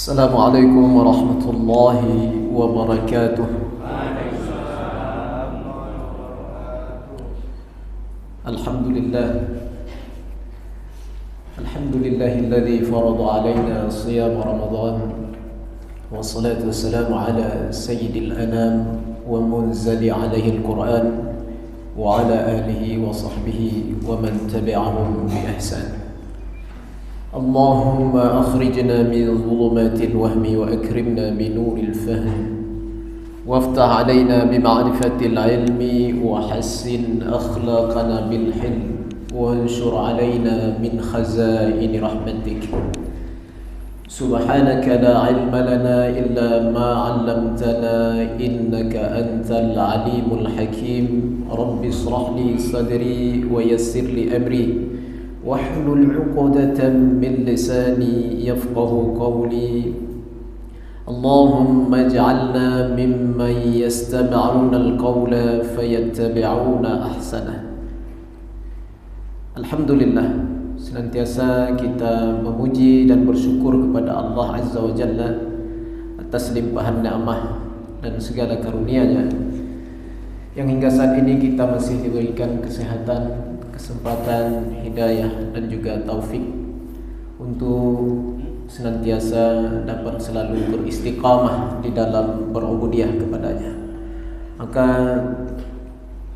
Assalamualaikum warahmatullahi wabarakatuh. Alhamdulillah. Alhamdulillahilladzi farada alaina siyam Ramadan. Wassalatu wassalamu ala sayyidil anam wa munzali alaihi al-Quran wa ala alihi wa sahbihi wa man tabi'ahum bi ihsan. اللهم أخرجنا من ظلمات الوهم وأكرمنا بنور الفهم وافتح علينا بمعرفة العلم وحسن أخلاقنا بالحلم وانشر علينا من خزائن رحمتك. سبحانك لا علم لنا إلا ما علمتنا إنك أنت العليم الحكيم. رب اشرح لي صدري ويسر لي أمري واحلل عقدة من لساني يفقه قولي. اللهم اجعلنا ممن يستمعون القول فيتبعون أحسنه. Alhamdulillah, senantiasa kita memuji dan bersyukur kepada Allah Azza wa Jalla atas limpahan nikmat dan segala karunia-Nya yang hingga saat ini kita masih diberikan kesehatan, kesempatan, hidayah dan juga taufik untuk senantiasa dapat selalu beristiqamah di dalam berubudiyah kepadanya. Maka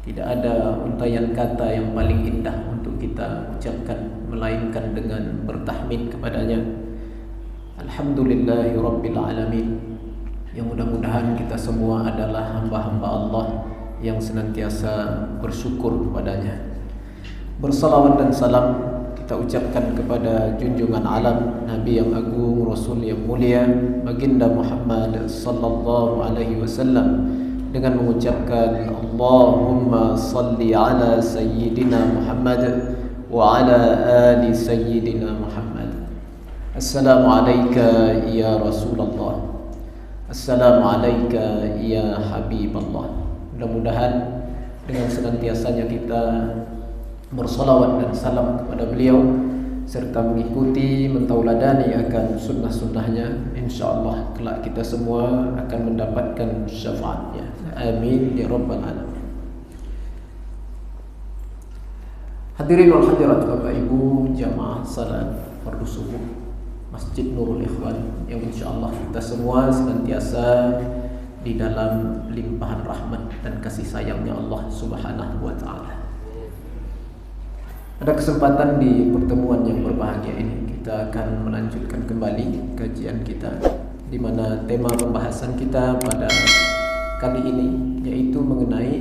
tidak ada untaian kata yang paling indah untuk kita ucapkan melainkan dengan bertahmid kepadanya. Alhamdulillahi Rabbil Alamin. Yang mudah-mudahan kita semua adalah hamba-hamba Allah yang senantiasa bersyukur kepadanya. Bersalawat dan salam kita ucapkan kepada junjungan alam, Nabi yang agung, Rasul yang mulia, Baginda Muhammad sallallahu alaihi wasallam, dengan mengucapkan Allahumma salli ala sayyidina Muhammad wa ala ali sayyidina Muhammad. Assalamu alayka ya Rasulullah. Assalamu alayka ya Habiballah. Mudah-mudahan dengan senantiasanya kita bersalawat dan salam kepada beliau serta mengikuti, mentauladani akan sunnah-sunnahnya, insyaAllah kelak kita semua akan mendapatkan syafaatnya. Amin ya Rabbal Alamin. Hadirin wal hadirat, Bapak Ibu jamaah salat fardu subuh Masjid Nurul Ikhwan, yang insyaAllah kita semua senantiasa di dalam limpahan rahmat dan kasih sayangnya Allah Subhanahu wa ta'ala. Pada kesempatan di pertemuan yang berbahagia ini, kita akan melanjutkan kembali kajian kita, di mana tema pembahasan kita pada kali ini yaitu mengenai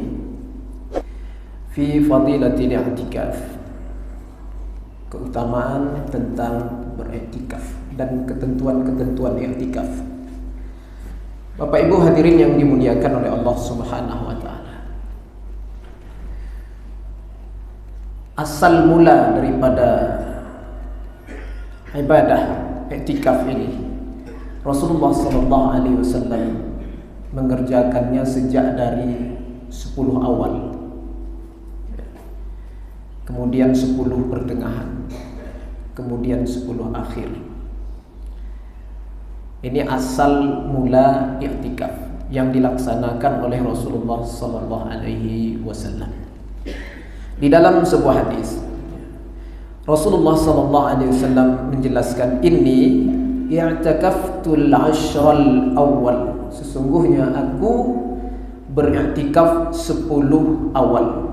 fi fadilatil i'tikaf, keutamaan tentang beriktikaf dan ketentuan-ketentuan i'tikaf. Bapak Ibu hadirin yang dimuliakan oleh Allah Subhanahu wa ta'ala, asal mula daripada ibadah i'tikaf ini, Rasulullah sallallahu alaihi wasallam mengerjakannya sejak dari 10 awal, kemudian 10 pertengahan, kemudian 10 akhir. Ini asal mula i'tikaf yang dilaksanakan oleh Rasulullah sallallahu alaihi wasallam. Di dalam sebuah hadis, Rasulullah sallallahu alaihi wasallam menjelaskan, inni i'takaftul ashral awal, sesungguhnya aku beriktikaf 10 awal.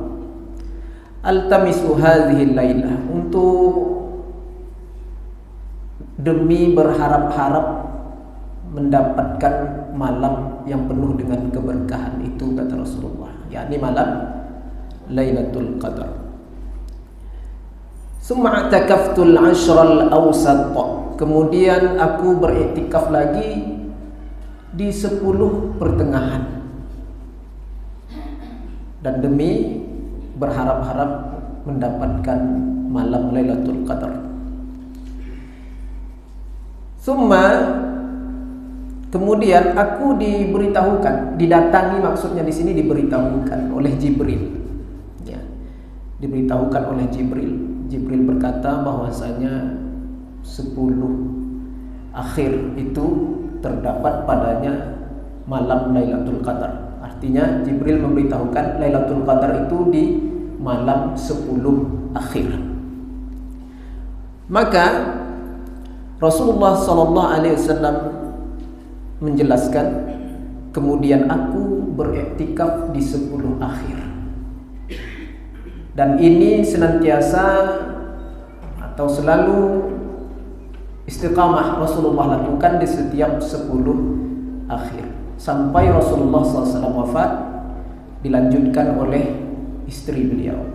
Altamisu hadhihi lailah, untuk demi berharap-harap mendapatkan malam yang penuh dengan keberkahan itu, kata Rasulullah, yakni malam Lailatul Qadar. Summa i'takaftul ashral awsat, kemudian aku beriktikaf lagi di 10 pertengahan, dan demi berharap-harap mendapatkan malam Lailatul Qadar. Summa, kemudian aku diberitahukan, didatangi, maksudnya di sini diberitahukan oleh Jibril. Diberitahukan oleh Jibril. Jibril berkata bahwasanya 10 akhir itu terdapat padanya malam Lailatul Qadar. Artinya Jibril memberitahukan Lailatul Qadar itu di malam 10 akhir. Maka Rasulullah SAW menjelaskan, kemudian aku beriktikaf di 10 akhir. Dan ini senantiasa atau selalu istiqamah Rasulullah lakukan di setiap 10 akhir sampai Rasulullah SAW wafat, dilanjutkan oleh istri beliau.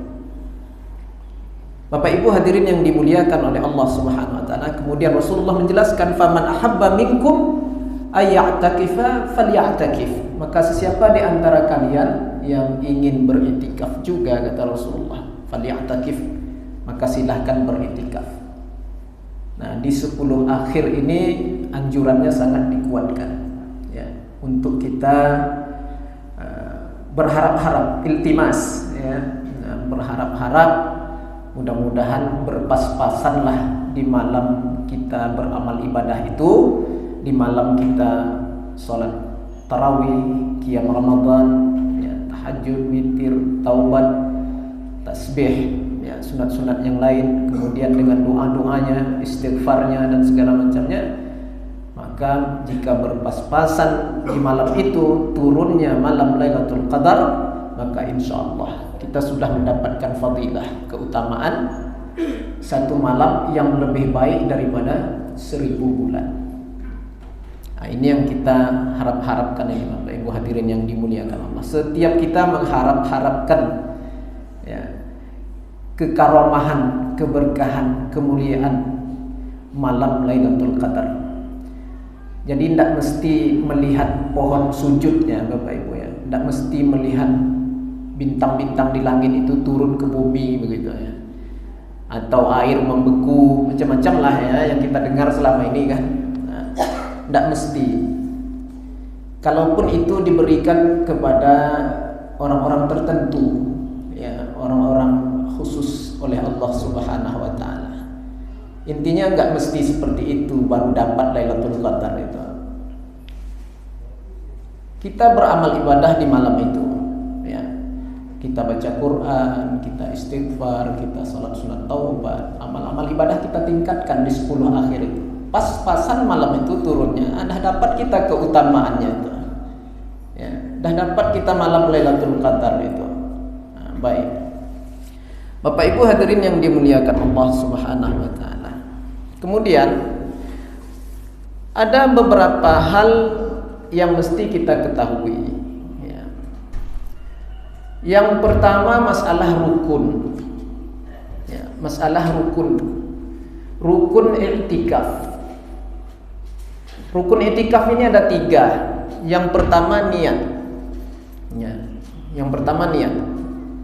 Bapak Ibu hadirin yang dimuliakan oleh Allah Subhanahu wa taala, kemudian Rasulullah menjelaskan, faman ahabba minkum ayya'takifa falya'takif. Maka sesiapa di antara kalian yang ingin beriktikaf juga, kata Rasulullah, falya'takif, maka silahkan beriktikaf. Nah, di 10 akhir ini anjurannya sangat dikuatkan ya, untuk kita berharap-harap, iltimas ya, berharap-harap mudah-mudahan berpas-pasanlah di malam kita beramal ibadah itu, di malam kita sholat tarawih, qiyam Ramadan, ya, tahajud, witir, taubat, tasbih, ya, sunat-sunat yang lain, kemudian dengan doa-doanya, istighfarnya dan segala macamnya. Maka jika berpas-pasan di malam itu turunnya malam Lailatul Qadar, maka insyaallah kita sudah mendapatkan fadilah, keutamaan satu malam yang lebih baik daripada 1000 bulan. Nah, ini yang kita harap-harapkan ya Bapak Ibu hadirin yang dimuliakan Allah. Setiap kita mengharap-harapkan ya, kekaramahan, keberkahan, kemuliaan malam Lailatul Qadar. Jadi tidak mesti melihat pohon sujudnya Bapak Ibu ya, tidak mesti melihat bintang-bintang di langit itu turun ke bumi begitu ya, atau air membeku, macam-macam lah ya yang kita dengar selama ini kan. Tidak mesti. Kalaupun itu diberikan kepada orang-orang tertentu ya, orang-orang khusus oleh Allah Subhanahu wa taala. Intinya enggak mesti seperti itu baru dapat Lailatul Qadar itu. Kita beramal ibadah di malam itu ya. Kita baca Quran, kita istighfar, kita salat sunat taubat, amal-amal ibadah kita tingkatkan di 10 akhir itu. Pas-pasan malam itu turunnya, dah dapat kita keutamaannya itu. Ya, dah dapat kita malam Lailatul Qadar itu. Nah, baik. Bapak Ibu hadirin yang dimuliakan Allah Subhanahu wa taala. Kemudian ada beberapa hal yang mesti kita ketahui. Yang pertama masalah rukun ya, masalah rukun i'tikaf. Rukun i'tikaf ini ada 3. Yang pertama niat ya, yang pertama niat.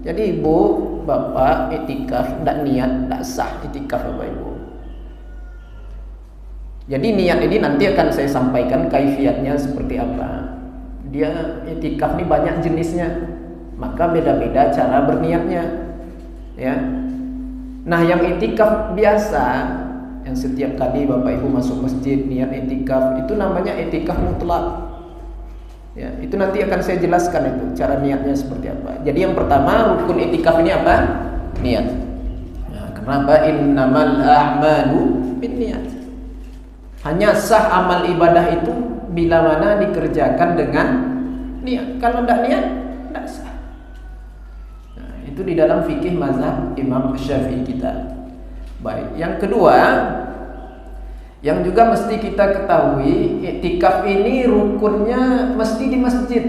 Jadi ibu bapak i'tikaf tidak niat, tidak sah i'tikaf Bapak Ibu. Jadi niat ini nanti akan saya sampaikan kaifiatnya seperti apa. Dia i'tikaf ini banyak jenisnya, maka beda-beda cara berniatnya ya. Nah, yang i'tikaf biasa yang setiap kali Bapak Ibu masuk masjid niat i'tikaf, itu namanya i'tikaf mutlak ya. Itu nanti akan saya jelaskan itu cara niatnya seperti apa. Jadi yang pertama rukun i'tikaf ini apa? Niat. Nah, kenapa? Innamal a'malu binniyat. Hanya sah amal ibadah itu bila mana dikerjakan dengan niat. Kalau tidak niat, tidak sah. Itu di dalam fikih mazhab Imam Syafi'i kita. Baik, yang kedua yang juga mesti kita ketahui, i'tikaf ini rukunnya mesti di masjid.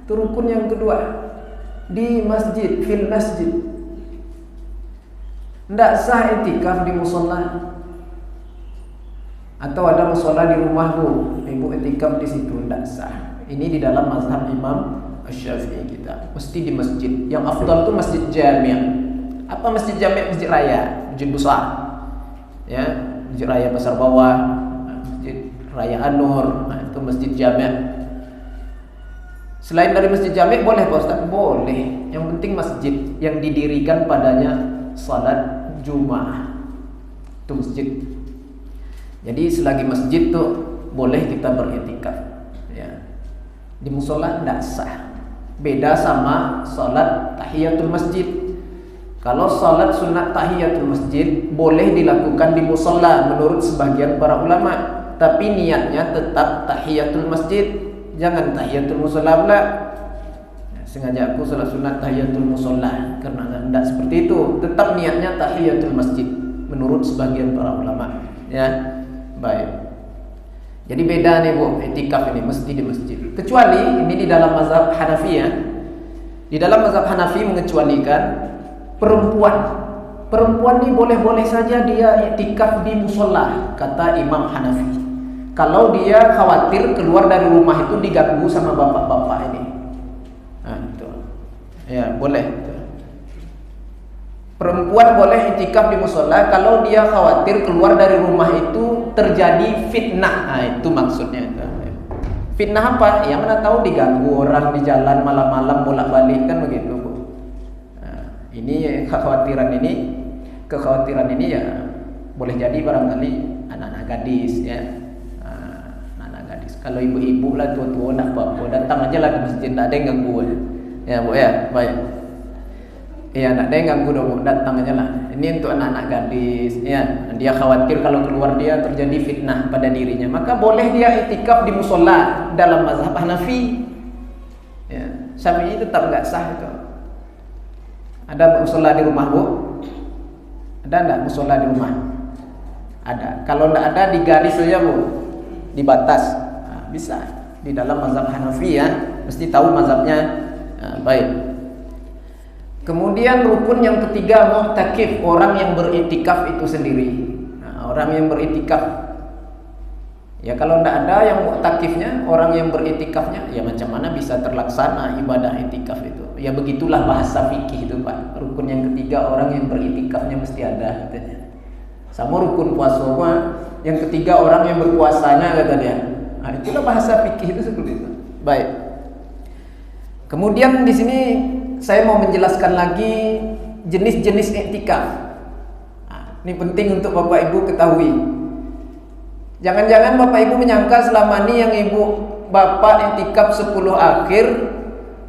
Itu rukun yang kedua, di masjid, fil masjid. Tidak sah i'tikaf di musola. Atau ada musola di rumahmu, ibu i'tikaf di situ, tidak sah. Ini di dalam mazhab Imam Syafi'i kita, mesti di masjid. Yang afdal itu masjid jami'. Apa masjid jami'? Masjid raya, masjid besar. Ya, masjid raya Pasar Bawah, masjid raya An-Nur, nah, itu masjid jami'. Selain dari masjid jami' boleh Pak Ustaz? Boleh. Yang penting masjid yang didirikan padanya salat Jumat. Itu masjid. Jadi selagi masjid tuh boleh kita beriktikaf. Ya. Di musola tidak sah. Beda sama salat tahiyatul masjid. Kalau salat sunat tahiyatul masjid boleh dilakukan di musola menurut sebagian para ulama, tapi niatnya tetap tahiyatul masjid, jangan tahiyatul musola pula. Sengaja aku salat sunat tahiyatul musola karena tidak seperti itu. Tetap niatnya tahiyatul masjid menurut sebagian para ulama. Ya, baik. Jadi beda nih Bu, i'tikaf ini mesti di masjid. Kecuali ini di dalam mazhab Hanafi ya. Di dalam mazhab Hanafi mengecualikan perempuan. Perempuan ini boleh-boleh saja dia i'tikaf di musola, kata Imam Hanafi. Kalau dia khawatir keluar dari rumah itu diganggu sama bapak-bapak ini. Nah, itu. Ya, boleh. Perempuan boleh i'tikaf di musola kalau dia khawatir keluar dari rumah itu terjadi fitnah. Nah, itu maksudnya. Fitnah apa? Ya mana tahu diganggu orang di jalan malam-malam bolak-balik kan begitu, Bu. Nah, ini kekhawatiran ini ya boleh jadi barangkali anak-anak gadis ya. Anak-anak gadis. Kalau ibu-ibu lah tua-tua nak apa, datang aja lah ke masjid, tak ada yang ganggu aja. Ya, Bu ya, baik. Iya, nak ada yang ganggu dong, datang aja lah. Ini untuk anak-anak gadis, ya. Dia khawatir kalau keluar dia terjadi fitnah pada dirinya, maka boleh dia i'tikaf di musola dalam mazhab Hanafi. Ya, Syafi'i tetap nggak sah itu. Ada musola di rumah, Bu? Ada enggak musola di rumah? Ada. Kalau enggak ada digaris saja, Bu. Di batas. Nah, bisa. Di dalam mazhab Hanafi ya, mesti tahu mazhabnya. Nah, baik. Kemudian rukun yang ketiga mu'takif, orang yang beriktikaf itu sendiri. Nah, orang yang beriktikaf, ya kalau tidak ada yang mu'takifnya, orang yang beriktikafnya, ya macam mana bisa terlaksana ibadah iktikaf itu? Ya begitulah bahasa fikih itu Pak. Rukun yang ketiga orang yang beriktikafnya mesti ada katanya. Sama rukun puasa, yang ketiga orang yang berpuasanya kata dia. Nah, itulah bahasa fikih itu seperti itu. Baik. Kemudian di sini saya mau menjelaskan lagi jenis-jenis i'tikaf. Nah, ini penting untuk Bapak Ibu ketahui. Jangan-jangan Bapak Ibu menyangka selama ini yang Ibu Bapak i'tikaf 10 akhir,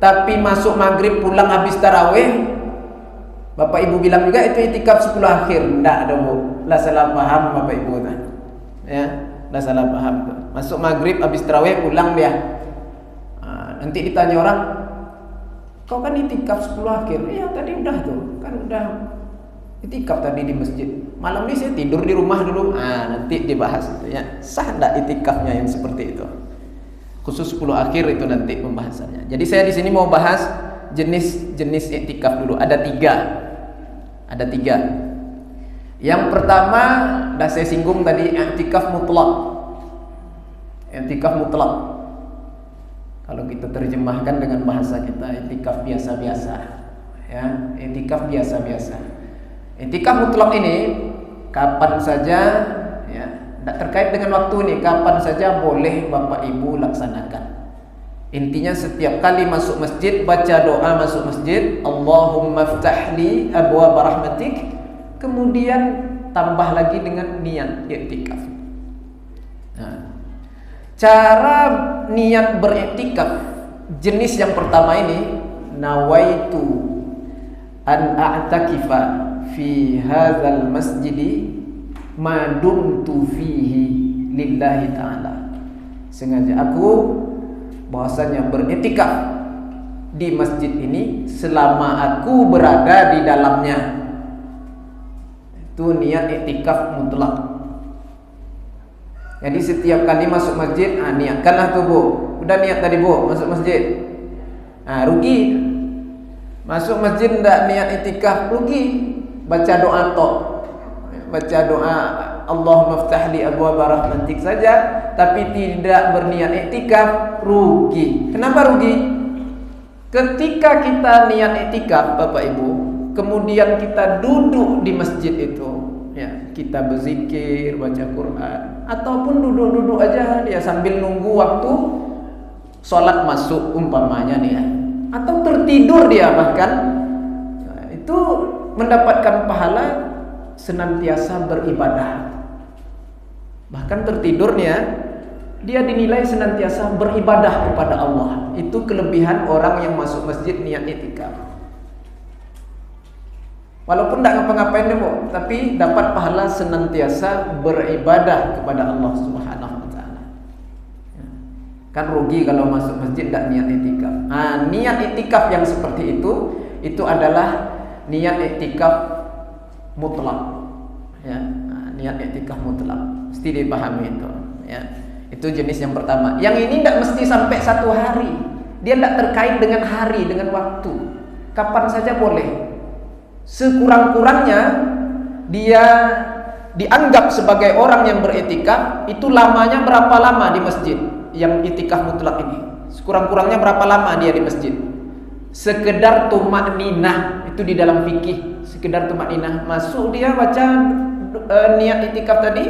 tapi masuk maghrib pulang habis tarawih, Bapak Ibu bilang juga itu i'tikaf 10 akhir. Tidak ada, Bu. Lah salah paham Bapak Ibu. Ya, lah salah paham. Masuk maghrib habis tarawih pulang dia. Nah, nanti ditanya orang, kau kan i'tikaf 10 akhir. Iya tadi udah tuh, kan udah i'tikaf tadi di masjid. Malam ini saya tidur di rumah dulu. Nanti dibahas itu ya. Sah enggak i'tikafnya yang seperti itu? Khusus 10 akhir itu nanti pembahasannya. Jadi saya di sini mau bahas jenis-jenis i'tikaf dulu. Ada tiga. Yang pertama, dah saya singgung tadi, i'tikaf mutlak. I'tikaf mutlak. Kalau kita terjemahkan dengan bahasa kita, i'tikaf biasa-biasa. Ya, i'tikaf biasa-biasa. I'tikaf mutlak ini kapan saja, ya, tidak terkait dengan waktu nih, kapan saja boleh Bapak Ibu laksanakan. Intinya setiap kali masuk masjid baca doa masuk masjid, Allahumma ftahli abwaab rahmatik, kemudian tambah lagi dengan niat i'tikaf. Nah, cara niat beriktikaf jenis yang pertama ini, nawaitu an a'takifa fi hadzal masjidi ma dumtu fihi lillahi ta'ala. Sengaja aku bahwasanya beriktikaf di masjid ini selama aku berada di dalamnya. Itu niat i'tikaf mutlak. Jadi setiap kali masuk masjid, niatkanlah tuh Bu. Udah niat tadi Bu, masuk masjid. Rugi. Masuk masjid enggak niat i'tikaf, rugi. Baca doa tok. Baca doa Allahumma ftahli abwaab rahmatik saja, tapi tidak berniat i'tikaf, rugi. Kenapa rugi? Ketika kita niat i'tikaf Bapak Ibu, kemudian kita duduk di masjid itu, ya, kita berzikir, baca Quran, ataupun duduk-duduk aja dia sambil nunggu waktu sholat masuk umpamanya nih ya, atau tertidur dia bahkan, nah, itu mendapatkan pahala senantiasa beribadah. Bahkan tertidurnya dia dinilai senantiasa beribadah kepada Allah. Itu kelebihan orang yang masuk masjid niat i'tikaf. Walaupun tidak ngapa-ngapain demo, tapi dapat pahala senantiasa beribadah kepada Allah Subhanahu wa taala. Kan rugi kalau masuk masjid tidak niat i'tikaf. Niat i'tikaf yang seperti itu adalah niat i'tikaf mutlak. Ya, niat i'tikaf mutlak. Mesti dipahami itu, ya. Itu jenis yang pertama. Yang ini tidak mesti sampai 1 hari. Dia tidak terkait dengan hari, dengan waktu. Kapan saja boleh. Sekurang-kurangnya dia dianggap sebagai orang yang beriktikaf itu lamanya berapa lama di masjid yang iktikaf mutlak ini. Sekurang-kurangnya berapa lama dia di masjid. Sekedar tumakninah, itu di dalam fikih. Sekedar tumakninah, masuk dia baca niat iktikaf tadi,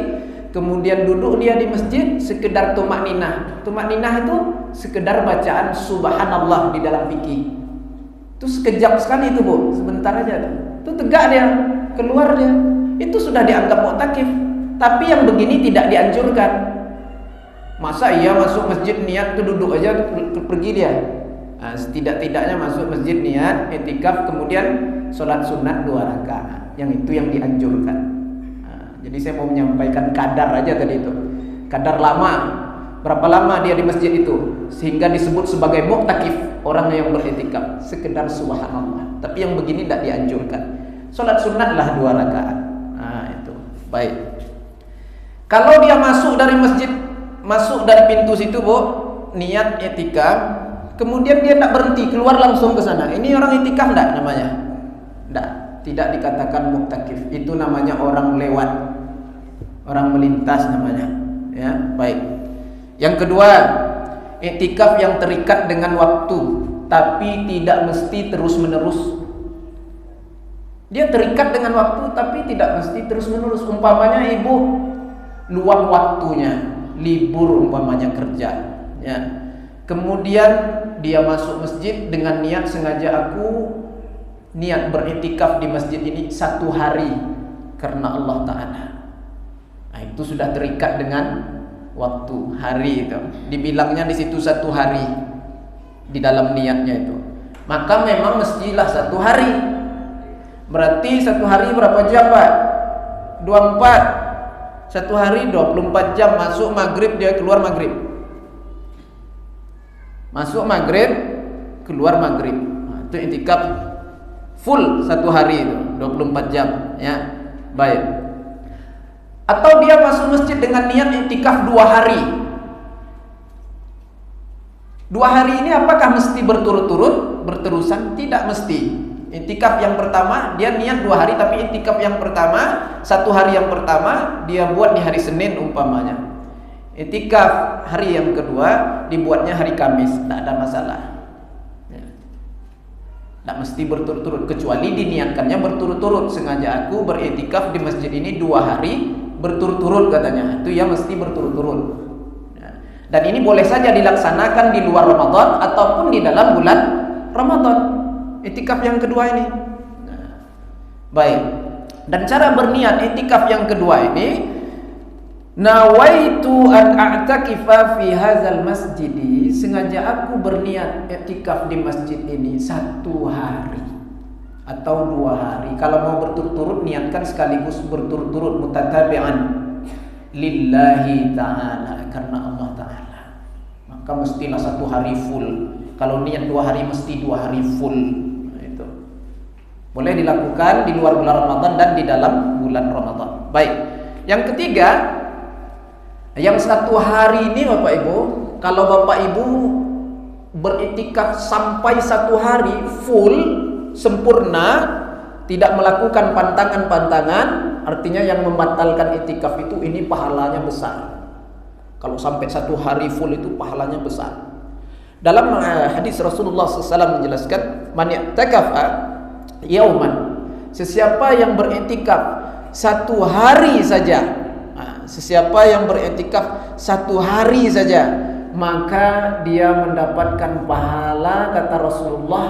kemudian duduk dia di masjid, sekedar tumakninah. Tumakninah itu sekedar bacaan subhanallah di dalam fikih. Itu sekejap sekali itu, Bu, sebentar aja tuh. Itu tegak dia, keluar dia. Itu sudah dianggap mu'takif. Tapi yang begini tidak dianjurkan. Masa iya masuk masjid niat itu duduk aja pergi dia. Setidak-tidaknya masuk masjid niat i'tikaf, kemudian sholat sunat 2 rakaat. Yang itu yang dianjurkan. Jadi saya mau menyampaikan kadar aja tadi itu. Kadar lama, berapa lama dia di masjid itu sehingga disebut sebagai mu'takif, orang yang beriktikaf. Sekedar subhanallah. Tapi yang begini tidak dianjurkan. Sholat sunatlah 2 rakaat. Itu baik. Kalau dia masuk dari masjid, masuk dari pintu situ, Bu, niat i'tikaf, kemudian dia tidak berhenti, keluar langsung ke sana. Ini orang i'tikaf enggak namanya? Tidak dikatakan mu'takif. Itu namanya orang lewat, orang melintas namanya. Ya, baik. Yang kedua, i'tikaf yang terikat dengan waktu, tapi tidak mesti terus-menerus. Dia terikat dengan waktu, tapi tidak mesti terus-menerus. Umpamanya ibu luang waktunya, libur umpamanya kerja, ya. Kemudian dia masuk masjid dengan niat sengaja, aku niat beriktikaf di masjid ini 1 hari karena Allah Ta'ala. Itu sudah terikat dengan waktu, hari itu. Dibilangnya di situ 1 hari di dalam niatnya itu. Maka memang mestilah 1 hari. Berarti 1 hari berapa jam, Pak? 24. 1 hari 24 jam. Masuk maghrib dia keluar maghrib. Masuk maghrib, keluar maghrib. Itu i'tikaf full 1 hari itu, 24 jam, ya. Baik. Atau dia masuk masjid dengan niat i'tikaf 2 hari. 2 hari ini apakah mesti berturut-turut, berterusan? Tidak mesti. I'tikaf yang pertama dia niat 2 hari, tapi i'tikaf yang pertama 1 hari yang pertama dia buat di hari Senin umpamanya. I'tikaf hari yang kedua dibuatnya hari Kamis, tidak ada masalah. Tidak mesti berturut-turut, kecuali diniatkannya berturut-turut. Sengaja aku beriktikaf di masjid ini 2 hari berturut-turut katanya, itu ya mesti berturut-turut. Dan ini boleh saja dilaksanakan di luar Ramadan ataupun di dalam bulan Ramadan. Iktikaf yang kedua ini. Baik. Dan cara berniat iktikaf yang kedua ini, nawaitu an a'takifa fi hadzal masjidi, sengaja aku berniat i'tikaf di masjid ini 1 hari atau 2 hari. Kalau mau berturut-turut niatkan sekaligus berturut-turut, mutatabi'an lillahi ta'ala, karena Allah ta'ala. Maka mestilah 1 hari full. Kalau niat 2 hari mesti 2 hari full. Itu boleh dilakukan di luar bulan Ramadan dan di dalam bulan Ramadan. Baik. Yang ketiga, yang 1 hari ini Bapak Ibu, kalau Bapak Ibu beriktikaf sampai 1 hari full sempurna, tidak melakukan pantangan-pantangan, artinya yang membatalkan iktikaf itu ini pahalanya besar. Kalau sampai 1 hari full itu pahalanya besar. Dalam hadis Rasulullah SAW menjelaskan, man i'takafa yauman, sesiapa yang beriktikaf 1 hari saja, sesiapa yang beriktikaf 1 hari saja, maka dia mendapatkan pahala, kata Rasulullah,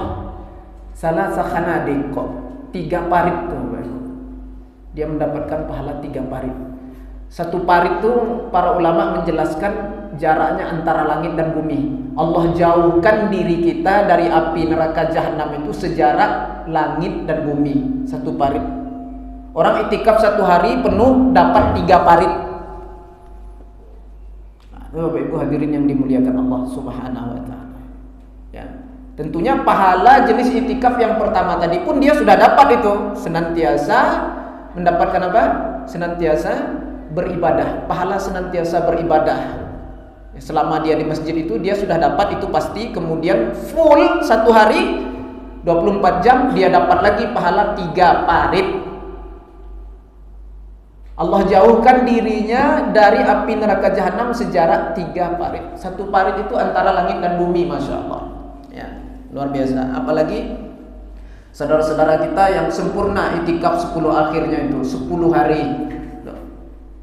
salasa khanadiq, 3 parit tuh. Dia mendapatkan pahala 3 parit. Satu parit itu para ulama menjelaskan jaraknya antara langit dan bumi. Allah jauhkan diri kita dari api neraka jahanam itu sejarak langit dan bumi. Satu parit. Orang itikaf 1 hari penuh dapat 3 parit. Nah, Bapak Ibu hadirin yang dimuliakan Allah Subhanahu wa taala. Ya. Tentunya pahala jenis itikaf yang pertama tadi pun dia sudah dapat itu, senantiasa mendapatkan apa? Senantiasa beribadah, pahala senantiasa beribadah. Selama dia di masjid itu dia sudah dapat itu pasti. Kemudian full 1 hari 24 jam dia dapat lagi pahala 3 parit. Allah jauhkan dirinya dari api neraka jahanam sejarak 3 parit. 1 parit itu antara langit dan bumi, masya Allah. Ya, luar biasa. Apalagi saudara-saudara kita yang sempurna itikaf 10 akhirnya itu 10 hari.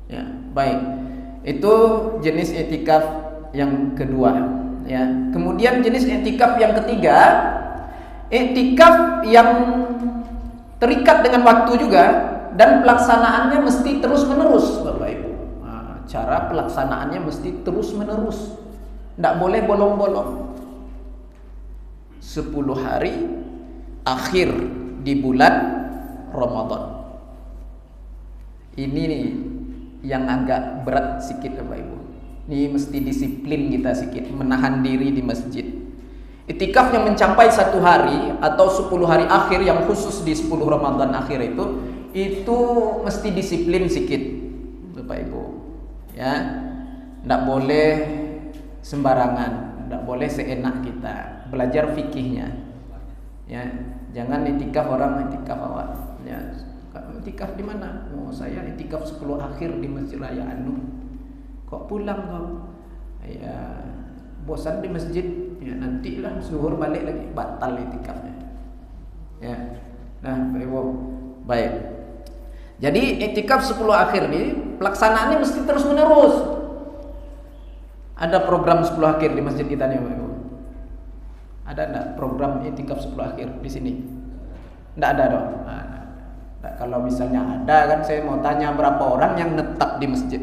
Ya, baik. Itu jenis i'tikaf yang kedua, ya. Kemudian jenis i'tikaf yang ketiga, i'tikaf yang terikat dengan waktu juga dan pelaksanaannya mesti terus-menerus, Bapak Ibu. Nah, cara pelaksanaannya mesti terus-menerus. Tidak boleh bolong-bolong. 10 hari akhir di bulan Ramadan. Ini nih yang agak berat sedikit, Bapak Ibu. Ini mesti disiplin kita sedikit, menahan diri di masjid. Itikaf yang mencapai 1 hari atau 10 hari akhir yang khusus di 10 Ramadan akhir itu mesti disiplin sedikit, Bapak Ibu. Ya, tidak boleh sembarangan, tidak boleh seenak kita. Belajar fikihnya. Ya, jangan itikaf orang itikaf awal. Ya. Itikaf di mana? Oh, saya itikaf 10 akhir di Masjid Raya An-Nur. Kok pulang kau? Ya, bosan di masjid. Ya, nantilah zuhur balik lagi, batal itikafnya. Ya. Nah, Ibu. Baik. Jadi itikaf 10 akhir ini pelaksanaannya mesti terus-menerus. Ada program 10 akhir di masjid kita nih, Ibu. Ada enggak program itikaf 10 akhir di sini? Enggak ada dong. Nah, kalau misalnya ada kan saya mau tanya berapa orang yang netap di masjid,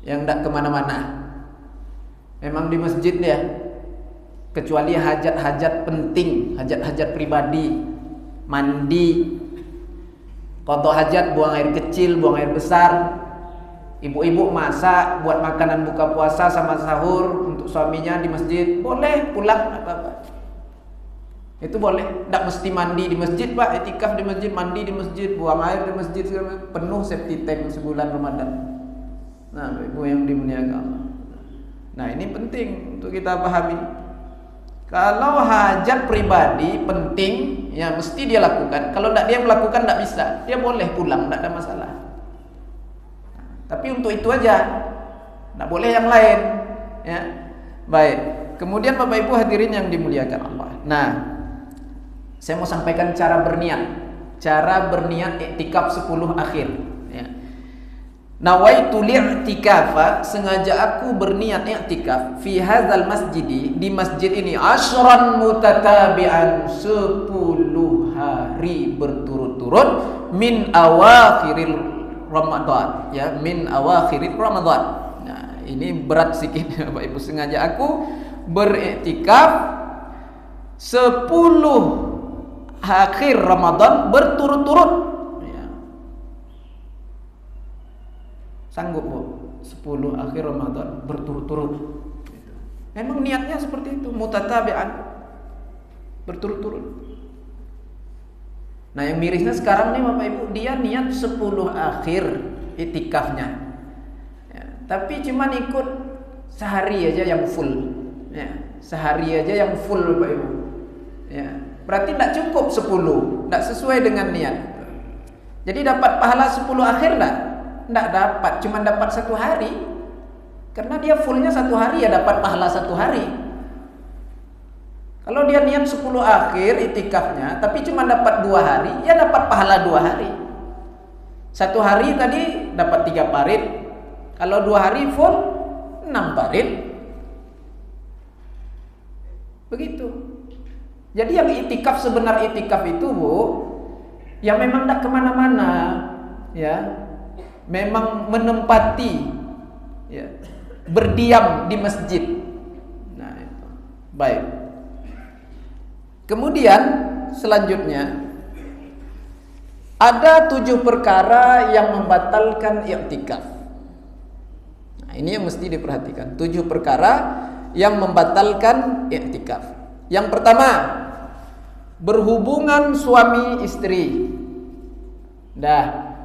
yang tidak kemana-mana. Memang di masjid ya, kecuali hajat-hajat penting, hajat-hajat pribadi, mandi, qada hajat, buang air kecil, buang air besar. Ibu-ibu masak buat makanan buka puasa sama sahur untuk suaminya di masjid, boleh pulang apa-apa. Itu boleh, tidak mesti mandi di masjid, Pak. Itikaf di masjid, mandi di masjid, buang air di masjid, penuh safety tank sebulan Ramadan. Nah, Ibu yang dimuliakan Allah. Nah, ini penting untuk kita pahami. Kalau hajat pribadi penting, ya mesti dia lakukan. Kalau tidak dia melakukan, tidak bisa. Dia boleh pulang, tidak ada masalah. Tapi untuk itu aja, tidak boleh yang lain. Ya, baik. Kemudian Bapak Ibu hadirin yang dimuliakan Allah. Nah, saya mau sampaikan cara berniat i'tikaf 10 akhir. Ya. Nawaitu li'tikafa, sengaja aku berniat i'tikaf fi hadzal masjidi, di masjid ini, asyran mutatabi'an, 10 hari berturut-turut, min awakhiril Ramadan, ya, min awakhiril Ramadan. Nah, ini berat sedikit Bapak Ibu. Sengaja aku beriktikaf 10 akhir Ramadan berturut-turut. Ya. Sanggup, Bu? 10 akhir Ramadan berturut-turut. Memang niatnya seperti itu, mutatabi'an, berturut-turut. Nah, yang mirisnya sekarang nih Bapak Ibu, dia niat 10 akhir itikafnya. Ya, tapi cuma ikut sehari aja yang full. Ya, sehari aja yang full Bapak Ibu. Ya, berarti tidak cukup 10, tidak sesuai dengan niat. Jadi dapat pahala 10 akhir tidak dapat, cuma dapat 1 hari. Karena dia fullnya 1 hari, ya dapat pahala 1 hari. Kalau dia niat 10 akhir itikafnya, tapi cuma dapat 2 hari, ya dapat pahala 2 hari. 1 hari tadi dapat 3 parit. Kalau 2 hari full 6 parit. Begitu. Jadi yang itikaf, sebenar itikaf itu, Bu, yang memang tidak kemana-mana, ya, memang menempati, ya, berdiam di masjid. Nah, itu. Baik. Kemudian selanjutnya ada 7 perkara yang membatalkan i'tikaf. Nah, ini yang mesti diperhatikan. 7 perkara yang membatalkan i'tikaf. Yang pertama, berhubungan suami istri.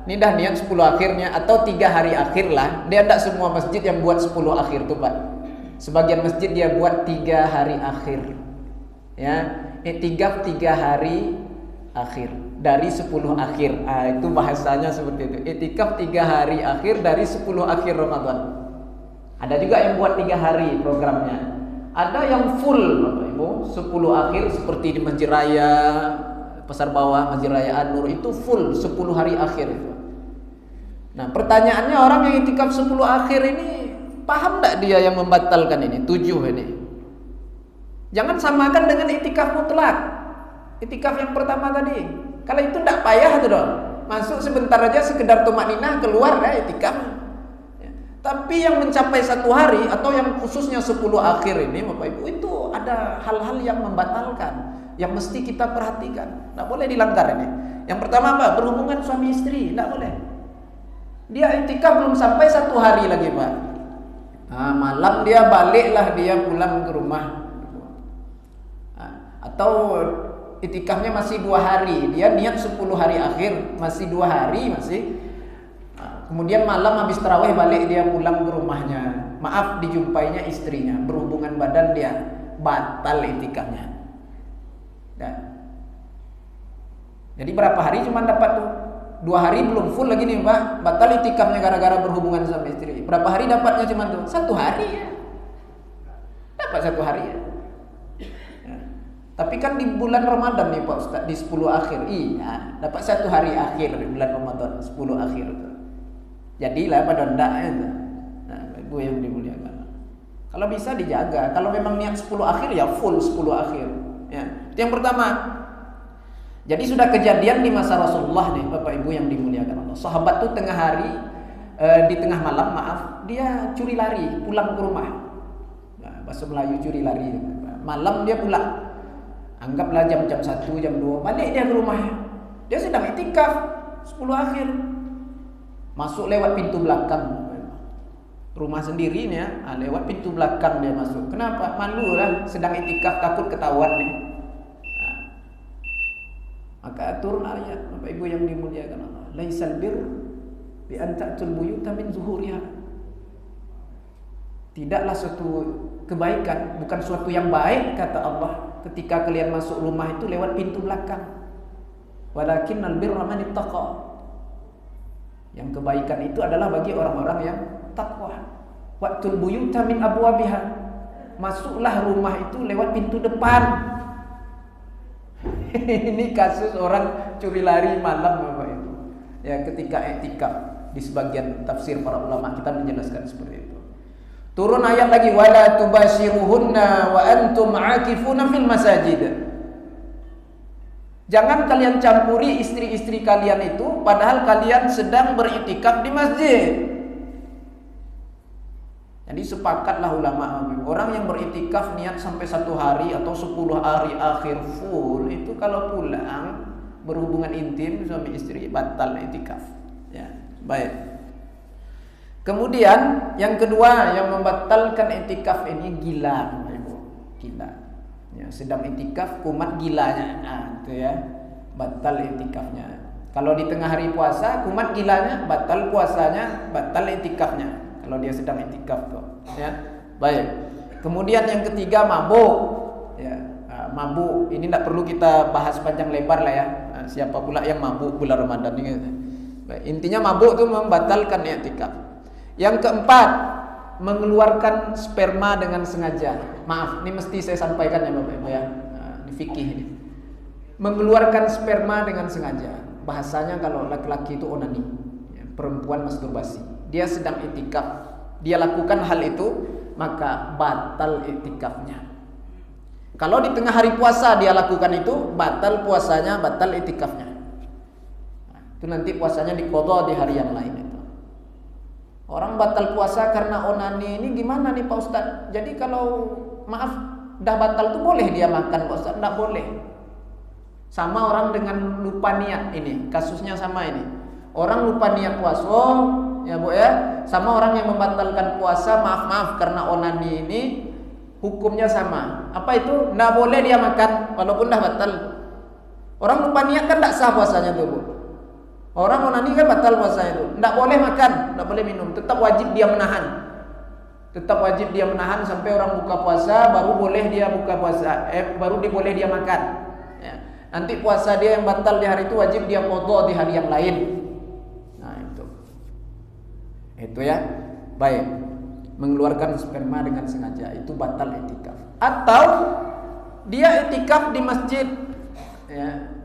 Ini dah niat 10 akhirnya atau 3 hari akhir lah. Dia tidak semua masjid yang buat 10 akhir tuh, Pak. Sebagian masjid dia buat 3 hari akhir. Ya, i'tikaf 3 hari akhir dari 10 akhir. Itu bahasanya seperti itu. I'tikaf 3 hari akhir dari 10 akhir Ramadan. Ada juga yang buat 3 hari programnya. Ada yang full, Bapak Ibu, 10 akhir seperti di Masjid Raya Pasar Bawah, Masjid Raya An-Nur, itu full 10 hari akhir itu. Nah, pertanyaannya, orang yang i'tikaf 10 akhir ini paham enggak dia yang membatalkan ini? 7 ini. Jangan samakan dengan i'tikaf mutlak. I'tikaf yang pertama tadi. Kalau itu enggak payah tuh dong. Masuk sebentar aja sekedar tumakninah, keluar ya i'tikaf. Tapi yang mencapai 1 hari atau yang khususnya 10 akhir ini, Bapak Ibu, itu ada hal-hal yang membatalkan, yang mesti kita perhatikan. Tidak boleh dilanggar ini. Yang pertama apa? Berhubungan suami istri, tidak boleh. Dia i'tikaf belum sampai 1 hari lagi, Pak. Malam dia baliklah, dia pulang ke rumah. Atau i'tikafnya masih 2 hari, dia niat 10 hari akhir, masih 2 hari masih. Kemudian malam habis tarawih balik dia pulang ke rumahnya. Maaf, dijumpainya istrinya, berhubungan badan, dia batal i'tikafnya. Jadi berapa hari cuma dapat tuh? 2 hari belum full lagi nih, Pak. Batal i'tikafnya gara-gara berhubungan sama istri. Berapa hari dapatnya cuma tuh? 1 hari ya. Dapat 1 hari ya. Tapi kan di bulan Ramadan nih Pak Ustaz, di 10 akhir. Iya, dapat 1 hari akhir di bulan Ramadan, 10 akhir tuh. Jadilah pada ndaknya itu. Nah, Ibu yang dimuliakan. Kalau bisa dijaga. Kalau memang niat 10 akhir ya full 10 akhir. Ya. Itu yang pertama. Jadi sudah kejadian di masa Rasulullah nih, Bapak Ibu yang dimuliakan Allah. Sahabat tuh tengah hari, di tengah malam, dia curi lari pulang ke rumah. Nah, bahasa Melayu curi lari. Malam dia pulang. Anggaplah jam 1, jam 2, balik dia ke rumahnya. Dia sedang i'tikaf 10 akhir. Masuk lewat pintu belakang. Rumah sendiri nih ya, lewat pintu belakang dia masuk. Kenapa? Malu lah, sedang i'tikaf, takut ketahuan nih. Maka turun ayat, Bapak Ibu yang dimuliakan Allah. Laisal bir bi an ta'tul buyuta min zuhuriha. Tidaklah suatu kebaikan, bukan suatu yang baik, kata Allah, ketika kalian masuk rumah itu lewat pintu belakang. Walakinnal birra man ittaqa. Yang kebaikan itu adalah bagi orang-orang yang takwa. Wa'tul buyuta min abwabiha. Masuklah rumah itu lewat pintu depan. Ini kasus orang curi lari malam, Bapak Ibu. Ya, ketika i'tikaf, di sebagian tafsir para ulama kita menjelaskan seperti itu. Turun ayat lagi, wala tubashiruhunna wa antum aakifuna fil masajid. Jangan kalian campuri istri-istri kalian itu padahal kalian sedang beriktikaf di masjid. Jadi sepakatlah ulama, orang yang beriktikaf niat sampai 1 hari atau 10 hari akhir full, itu kalau pulang berhubungan intim suami istri batal iktikaf. Ya, baik. Kemudian yang kedua yang membatalkan iktikaf ini gila, Ibu. Gila. Ya, sedang iktikaf kumat gilanya. Itu ya, batal iktikafnya. Kalau di tengah hari puasa kumat gilanya, batal puasanya, batal iktikafnya. Kalau dia sedang iktikaf tuh, ya. Baik. Kemudian yang ketiga mabuk. Ya, mabuk ini tidak perlu kita bahas panjang lebar lah ya. Siapa pula yang mabuk bulan Ramadan ini? Baik. Intinya mabuk itu membatalkan iktikaf. Yang keempat, mengeluarkan sperma dengan sengaja. Maaf, ini mesti saya sampaikan ya Bapak Ibu ya. Di fikih ini. Mengeluarkan sperma dengan sengaja. Bahasanya kalau laki-laki itu onani, ya, perempuan masturbasi. Dia sedang iktikaf. Dia lakukan hal itu, maka batal iktikafnya. Kalau di tengah hari puasa dia lakukan itu, batal puasanya, batal iktikafnya. Nah, itu nanti puasanya diqadha di hari yang lain itu. Orang batal puasa karena onani ini gimana nih Pak Ustadz? Jadi kalau maaf dah batal tuh boleh dia makan Pak Ustadz? Nggak boleh. Sama orang dengan lupa niat ini, kasusnya sama ini. Orang lupa niat puasa, ya Bu ya, sama orang yang membatalkan puasa maaf karena onani ini hukumnya sama. Apa itu? Nggak boleh dia makan walaupun dah batal. Orang lupa niat kan nggak sah puasanya tuh Bu. Orang onani kan batal puasanya itu. Tidak boleh makan, tidak boleh minum. Tetap wajib dia menahan. Tetap wajib dia menahan sampai orang buka puasa, baru boleh dia buka puasa. Baru boleh dia makan. Ya. Nanti puasa dia yang batal di hari itu wajib dia qadha di hari yang lain. Nah itu. Itu ya. Baik. Mengeluarkan sperma dengan sengaja itu batal i'tikaf. Atau dia i'tikaf di masjid. Ya.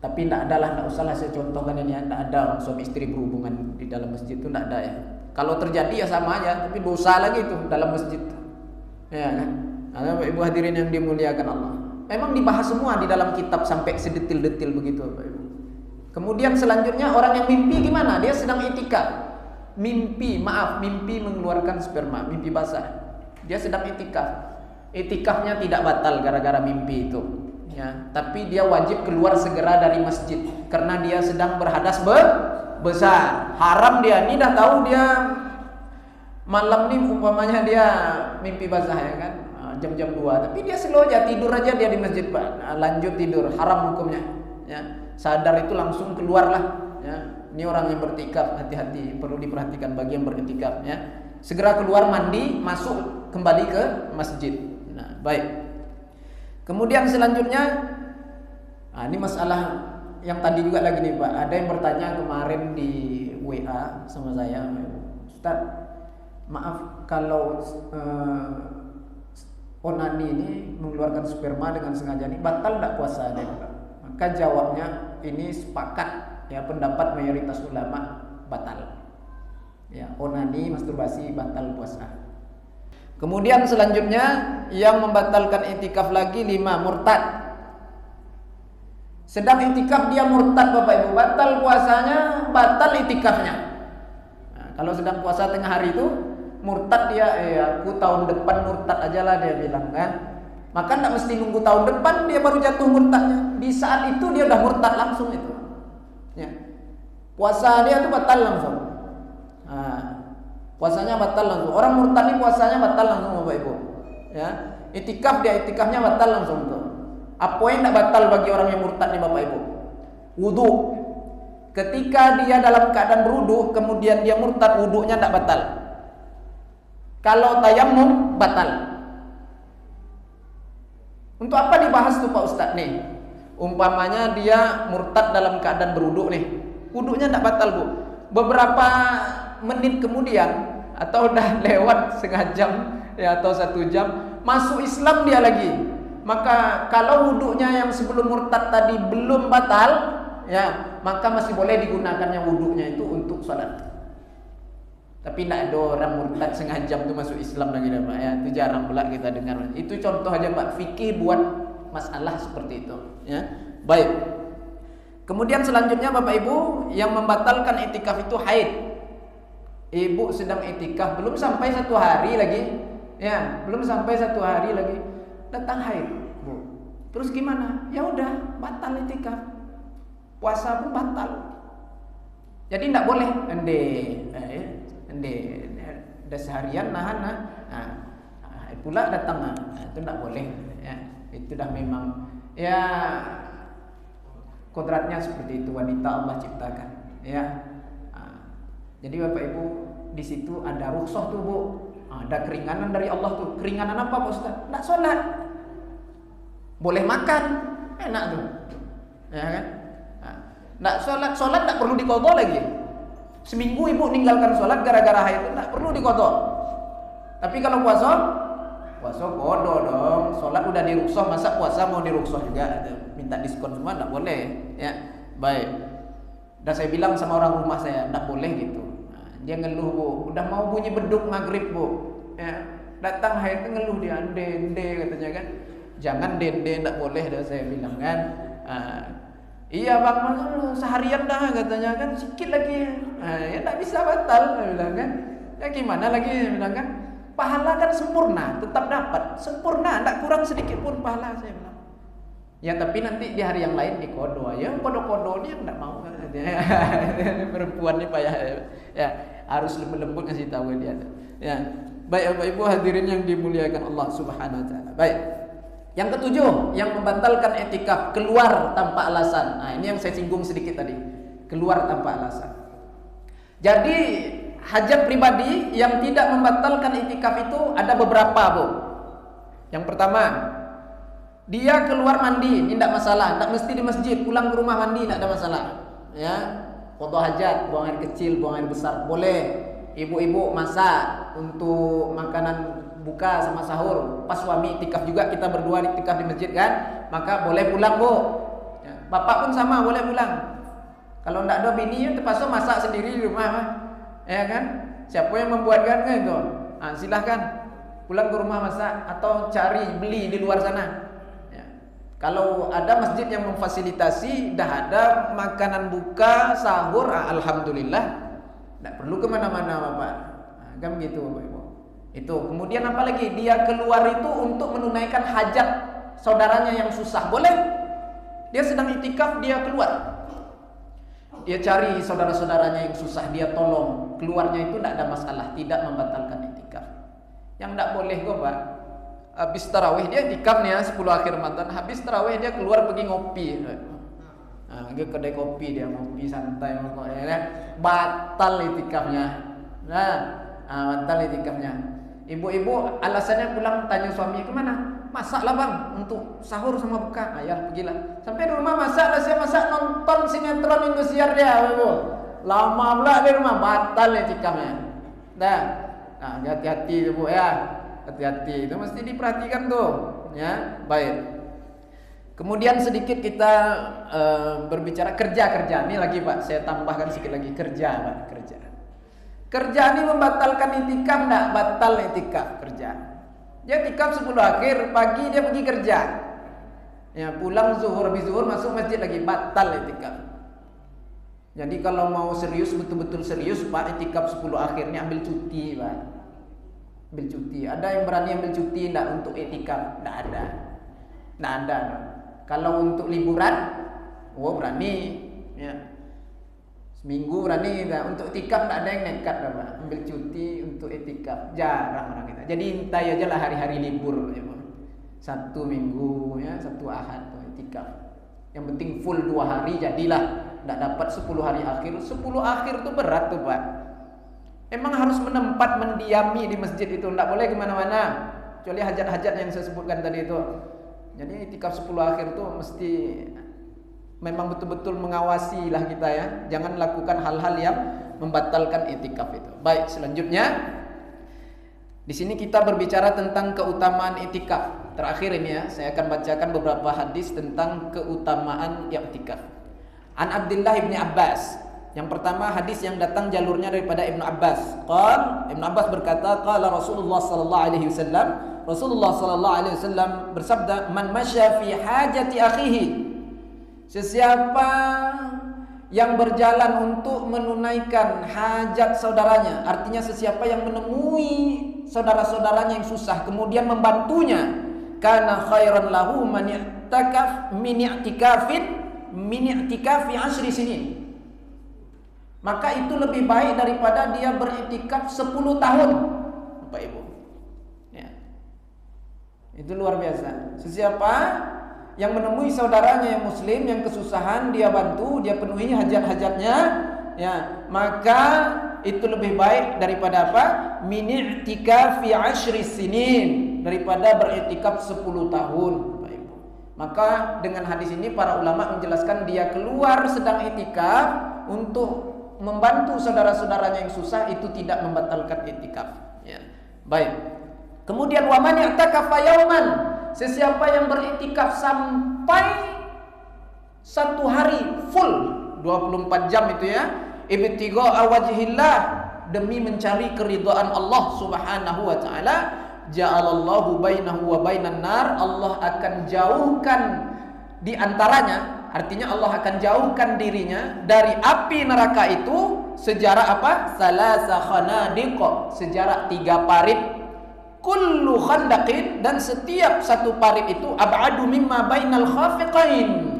Tapi tidak ada lah, tidak usahlah saya contohkan ini. Tidak ada orang suami istri berhubungan di dalam masjid itu, tidak ada ya. Kalau terjadi ya sama aja, tapi dosa lagi itu dalam masjid. Ya kan? Ada Bapak Ibu hadirin yang dimuliakan Allah. Memang dibahas semua di dalam kitab sampai sedetil-detil begitu Bapak Ibu. Kemudian selanjutnya orang yang mimpi gimana? Dia sedang i'tikaf. Mimpi mengeluarkan sperma, mimpi basah. Dia sedang i'tikaf. I'tikafnya tidak batal gara-gara mimpi itu. Ya, tapi dia wajib keluar segera dari masjid karena dia sedang berhadas besar. Haram dia. Ini dah tahu dia malam nih umpamanya dia mimpi basah ya kan, jam-jam 2. Tapi dia slow aja, tidur aja dia di masjid Pak. Lanjut tidur, haram hukumnya. Ya, sadar itu langsung keluarlah. Ya, ini orang yang beriktikaf, hati-hati, perlu diperhatikan bagi yang beriktikaf. Ya, segera keluar mandi, masuk kembali ke masjid. Nah, baik. Kemudian selanjutnya, ini masalah yang tadi juga lagi nih Pak. Ada yang bertanya kemarin di WA sama saya, Ustaz, maaf kalau onani ini mengeluarkan sperma dengan sengaja ini batal tidak puasa? Maka jawabnya ini sepakat ya, pendapat mayoritas ulama batal. Ya, onani, masturbasi batal puasa. Kemudian selanjutnya yang membatalkan i'tikaf lagi 5, murtad. Sedang i'tikaf dia murtad Bapak Ibu, batal puasanya, batal i'tikafnya. Nah, kalau sedang puasa tengah hari itu murtad dia, aku tahun depan murtad aja lah dia bilang kan. Maka tidak mesti nunggu tahun depan dia baru jatuh murtadnya. Di saat itu dia udah murtad langsung itu. Ya. Puasa dia itu batal langsung. Nah, puasanya batal langsung. Orang murtad ini puasanya batal langsung Bapak Ibu. Ya, i'tikaf dia i'tikafnya batal langsung tuh. Apa yang tidak batal bagi orang yang murtad nih Bapak Ibu? Wudu. Ketika dia dalam keadaan berwudu, kemudian dia murtad, wudunya tidak batal. Kalau tayamum batal. Untuk apa dibahas tuh Pak Ustadz nih? Umpamanya dia murtad dalam keadaan berwudu nih, wudunya tidak batal Bu. Beberapa menit kemudian atau udah lewat setengah jam ya atau 1 jam masuk Islam dia lagi, maka kalau wudunya yang sebelum murtad tadi belum batal ya, maka masih boleh digunakannya wudunya itu untuk salat. Tapi tidak ada orang murtad setengah jam itu masuk Islam lagi Pak ya, itu jarang pula kita dengar. Itu contoh aja Pak, fikih buat masalah seperti itu ya. Baik. Kemudian selanjutnya Bapak Ibu yang membatalkan i'tikaf itu haid. Ibu sedang i'tikaf belum sampai 1 hari lagi, ya belum sampai 1 hari lagi datang haid, Bu. Terus gimana? Ya udah batal i'tikaf, puasa pun batal. Jadi tidak boleh udah seharian nahan, haid pula datang, itu tidak boleh. Ya, itu dah memang ya kodratnya seperti itu, wanita Allah ciptakan. Ya. Jadi Bapak Ibu di situ ada rukhsah tuh Bu, ada keringanan dari Allah tuh. Keringanan apa Pak Ustaz? Nggak sholat, boleh makan, enak tuh, ya kan? Nggak sholat nggak perlu diqadha lagi. Seminggu Ibu ninggalkan sholat gara-gara haid, nggak perlu diqadha. Tapi kalau puasa qadha dong. Sholat udah dirukhsah, masa puasa mau dirukhsah juga? Minta diskon semua nggak boleh, ya. Baik. Udah saya bilang sama orang rumah saya nggak boleh gitu. Dia ngeluh Bu, udah mau bunyi beduk maghrib Bu, ya, datang haid itu ngeluh dia, dende katanya kan, jangan dende, nggak boleh dah saya bilang kan. Iya bang, seharian dah katanya kan, sikit lagi. Ya tak bisa batal, dia bilang kan. Ya gimana lagi, dia bilang kan. Pahala kan sempurna, tetap dapat. Sempurna, tak kurang sedikit pun pahala, saya bilang. Ya tapi nanti di hari yang lain dikodo. Ya kodo-kodo dia enggak mau. Perempuan ni payah. Ya, harus lembut-lembut ngasih tahu dia. Ya. Baik Bapak Ibu hadirin yang dimuliakan Allah Subhanahu wa taala. Baik. Yang ketujuh, yang membatalkan i'tikaf keluar tanpa alasan. Nah, ini yang saya singgung sedikit tadi. Keluar tanpa alasan. Jadi hajat pribadi yang tidak membatalkan i'tikaf itu ada beberapa, Bu. Yang pertama, dia keluar mandi, ini tidak masalah, tidak mesti di masjid, pulang ke rumah mandi tidak ada masalah. Ya, qada hajat, buang air kecil, buang air besar boleh. Ibu-ibu masak untuk makanan buka sama sahur. Pas suami i'tikaf juga, kita berdua i'tikaf di masjid kan, maka boleh pulang, Bu. Ya, bapak pun sama boleh pulang. Kalau tidak ada bini, terpaksa masak sendiri di rumah, ya kan? Siapa yang membuatkan kan itu? Silahkan pulang ke rumah masak atau cari beli di luar sana. Kalau ada masjid yang memfasilitasi, dah ada makanan buka, sahur, alhamdulillah, tidak perlu kemana-mana Bapak. Kan begitu Bapak Ibu. Itu. Kemudian apa lagi? Dia keluar itu untuk menunaikan hajat saudaranya yang susah. Boleh? Dia sedang i'tikaf, dia keluar. Dia cari saudara-saudaranya yang susah, dia tolong. Keluarnya itu tidak ada masalah, tidak membatalkan i'tikaf. Yang tidak boleh Bapak, habis tarawih dia i'tikaf nih ya 10 akhir Ramadan, habis tarawih dia keluar pergi ngopi. Ke kedai kopi dia ngopi santai ya. Batal i'tikafnya. Batal i'tikafnya. Ibu-ibu alasannya pulang tanya suami, "Kemana?" "Masaklah Bang untuk sahur sama buka." "Ya, pergilah." Sampai di rumah masaklah, saya masak nonton sinetron Indosiar dia, Ibu. Lama pula di rumah, batal i'tikafnya. Dah. Hati-hati Bu ya. Hati-hati, itu mesti diperhatikan tuh, ya. Baik. Kemudian sedikit kita berbicara kerja. Ini lagi Pak, saya tambahkan sedikit lagi kerja, Pak, kerja. Kerja ini membatalkan i'tikaf enggak? Batal i'tikaf kerja. Dia i'tikaf 10 akhir, pagi dia pergi kerja. Ya, pulang zuhur, habis zuhur masuk masjid lagi, batal i'tikaf. Jadi kalau mau serius, betul-betul serius Pak, i'tikaf 10 akhir ini ambil cuti, Pak. Ambil cuti. Ada yang berani ambil cuti enggak untuk i'tikaf? Enggak ada. Enggak ada. Kalau untuk liburan, berani, ya. Seminggu berani. Untuk i'tikaf enggak ada yang nekat, Pak. Ambil cuti untuk i'tikaf, jarang orang kita. Jadi intai aja lah hari-hari libur, ya, Pak. 1 minggu, ya, 1 Ahad tuh i'tikaf. Yang penting full 2 hari jadilah. Enggak dapat 10 hari akhir. 10 akhir tuh berat tuh, Pak. Emang harus menempat, mendiami di masjid itu, tidak boleh kemana-mana, kecuali hajat-hajat yang saya sebutkan tadi itu. Jadi i'tikaf 10 akhir itu mesti memang betul-betul mengawasi lah kita ya, jangan lakukan hal-hal yang membatalkan i'tikaf itu. Baik, selanjutnya di sini kita berbicara tentang keutamaan i'tikaf. Terakhir ini ya, saya akan bacakan beberapa hadis tentang keutamaan i'tikaf. An Abdullah bin Abbas. Yang pertama hadis yang datang jalurnya daripada Ibnu Abbas. Ibnu Abbas berkata, qala Rasulullah sallallahu alaihi wasallam, Rasulullah sallallahu alaihi wasallam bersabda, "Man masya fi hajati akhihi." Sesiapa yang berjalan untuk menunaikan hajat saudaranya, artinya sesiapa yang menemui saudara-saudaranya yang susah kemudian membantunya, kana khairan lahu man i'takaf min i'tikafi 10 sinin. Maka itu lebih baik daripada dia beriktikaf 10 tahun, Bapak Ibu. Ya. Itu luar biasa. Sesiapa yang menemui saudaranya yang muslim yang kesusahan, dia bantu, dia penuhi hajat-hajatnya, ya, maka itu lebih baik daripada apa? Min i'tikafi 10 sinin, daripada beriktikaf 10 tahun, Bapak Ibu. Maka dengan hadis ini para ulama menjelaskan dia keluar sedang i'tikaf untuk membantu saudara-saudaranya yang susah, itu tidak membatalkan i'tikaf, ya. Baik. Kemudian wa man i'takafa yauman, sesiapa yang beriktikaf sampai 1 hari full 24 jam itu ya, ibtigha'a wajhillah, demi mencari keridhaan Allah Subhanahu wa taala, ja'alallahu bainahu wa bainan nar, Allah akan jauhkan di antaranya Artinya Allah akan jauhkan dirinya dari api neraka itu sejarak apa? Salasa khanadiq, sejarak 3 parit. Kullu khandaqin, dan setiap satu parit itu ab'adu mimma bainal khafiqain.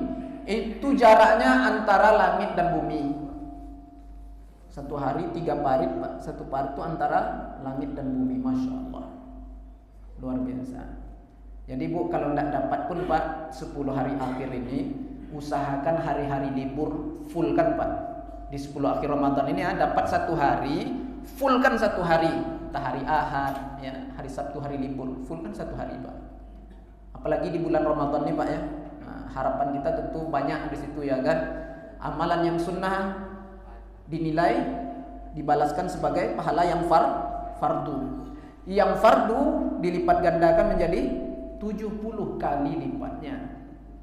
Itu jaraknya antara langit dan bumi. Satu hari 3 parit, Pak. Satu parit itu antara langit dan bumi. Masya Allah, luar biasa. Jadi Bu, kalau tidak dapat pun Pak 10 hari akhir ini, usahakan hari-hari libur full kan Pak. Di 10 akhir Ramadan ini dapat 1 hari, full kan 1 hari. Entah hari Ahad, ya, hari Sabtu, hari libur, full kan 1 hari Pak. Apalagi di bulan Ramadan ini Pak ya. Nah, harapan kita tentu banyak di situ ya kan. Amalan yang sunnah dinilai dibalaskan sebagai pahala yang fardu. Yang fardu dilipat gandakan menjadi 70 kali lipatnya.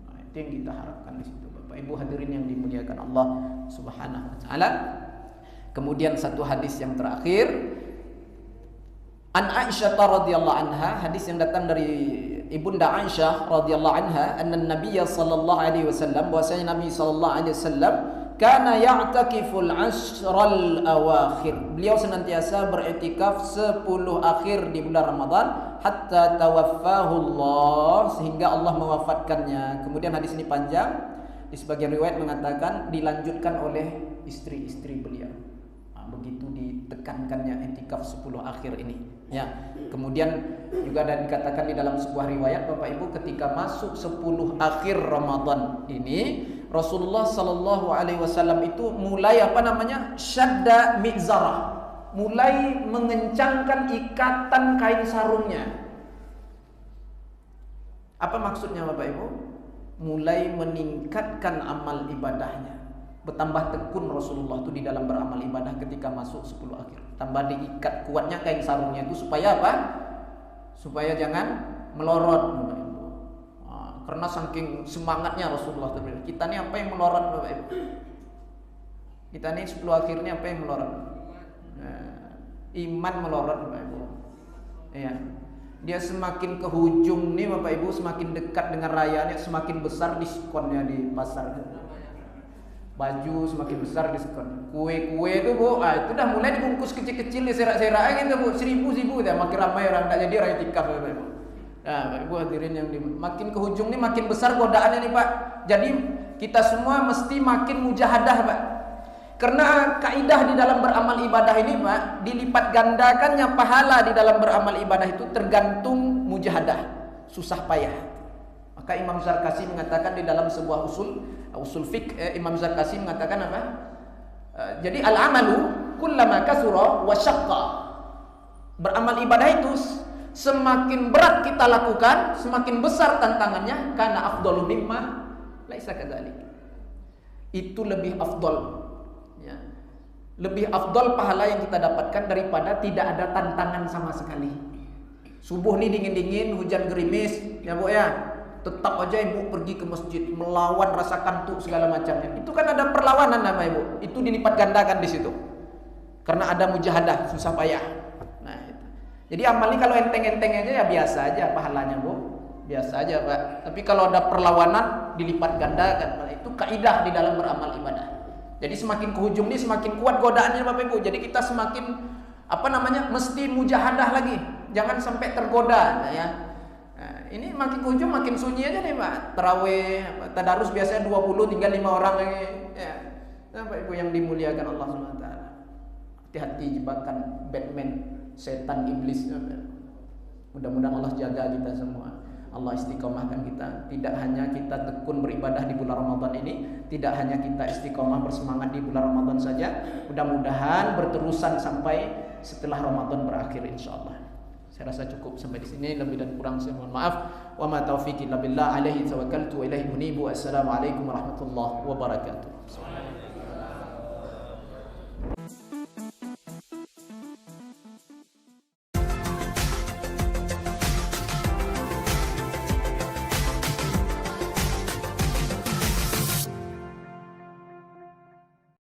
Nah, itu yang kita harapkan di situ Bapak Ibu hadirin yang dimuliakan Allah Subhanahu wa taala. Kemudian satu hadis yang terakhir, An Aisyah radhiyallahu anha, hadis yang datang dari Ibunda Aisyah radhiyallahu anha, anna Nabiy sallallahu alaihi wasallam, bahwasanya Nabi sallallahu alaihi wasallam kana ya'takiful ashral awakhir. Beliau senantiasa beriktikaf 10 akhir di bulan Ramadan hatta tawaffahu Allah, sehingga Allah mewafatkannya. Kemudian hadis ini panjang. Di sebagian riwayat mengatakan dilanjutkan oleh istri-istri beliau. Nah, begitu ditekankannya iktikaf 10 akhir ini. Ya. Kemudian juga ada dikatakan di dalam sebuah riwayat Bapak Ibu, ketika masuk 10 akhir Ramadan ini, Rasulullah sallallahu alaihi wasallam itu mulai syadda mizarah, mulai mengencangkan ikatan kain sarungnya. Apa maksudnya Bapak Ibu? Mulai meningkatkan amal ibadahnya. Bertambah tekun Rasulullah itu di dalam beramal ibadah ketika masuk 10 akhir. Tambah diikat kuatnya kain sarungnya itu supaya apa? Supaya jangan melorot Bapak Ibu. Karena saking semangatnya Rasulullah SAW. Kita ini apa yang melorot Bapak Ibu? Kita ini 10 akhirnya apa yang melorot? Iman melorot Bapak Ibu. Ya. Dia semakin ke hujung nih Bapak Ibu, semakin dekat dengan rayanya, semakin besar diskonnya di pasar. Baju semakin besar diskon. Kue-kue itu Bu, itu udah mulai dibungkus kecil-kecil di serak-serak gitu Bu, 1000 dah, makin ramai orang tak jadi raya tikaf Bapak Ibu. Nah, Bapak Ibu hadirin yang makin ke hujung nih makin besar godaannya nih Pak. Jadi kita semua mesti makin mujahadah Pak. Karena kaidah di dalam beramal ibadah ini Pak, dilipat gandakannya pahala di dalam beramal ibadah itu tergantung mujahadah, susah payah. Maka Imam Zarkasi mengatakan di dalam sebuah usul fiqh, Imam Zarkasi mengatakan apa? Jadi al-amalu kullama kasura wa syaqqa. Beramal ibadah itu semakin berat kita lakukan, semakin besar tantangannya, karena afdalu mimma laisa kadzalik. Itu lebih afdal. Ya. Lebih afdal pahala yang kita dapatkan daripada tidak ada tantangan sama sekali. Subuh nih dingin-dingin, hujan gerimis, ya Bu ya. Tetap aja Ibu pergi ke masjid, melawan rasa kantuk segala macamnya. Itu kan ada perlawanan nama Ibu. Itu dilipat gandakan di situ. Karena ada mujahadah, susah payah. Nah, itu. Jadi amal ini kalau enteng-enteng aja ya biasa aja pahalanya Bu. Biasa aja Pak. Tapi kalau ada perlawanan dilipat gandakan. Nah, itu kaidah di dalam beramal ibadah. Jadi semakin ke hujung ini semakin kuat godaannya Bapak Ibu. Jadi kita semakin mesti mujahadah lagi. Jangan sampai tergoda ya. Nah, ini makin ke hujung makin sunyi aja nih Pak. Tarawih, tadarus biasanya 20 tinggal 5 orang lagi ya. Nah, Bapak Ibu yang dimuliakan Allah Subhanahu wa taala. Hati-hati jebakan Batman, setan iblis. Mudah-mudahan Allah jaga kita semua. Allah istiqomahkan kita. Tidak hanya kita tekun beribadah di bulan Ramadan ini, tidak hanya kita istiqomah bersemangat di bulan Ramadan saja, mudah-mudahan berterusan sampai setelah Ramadan berakhir insyaallah. Saya rasa cukup sampai di sini, lebih dan kurang saya mohon maaf. Wa ma taufiqi illa billah, alaihi tawakkaltu wa ilaihi unibu. Assalamualaikum warahmatullahi wabarakatuh.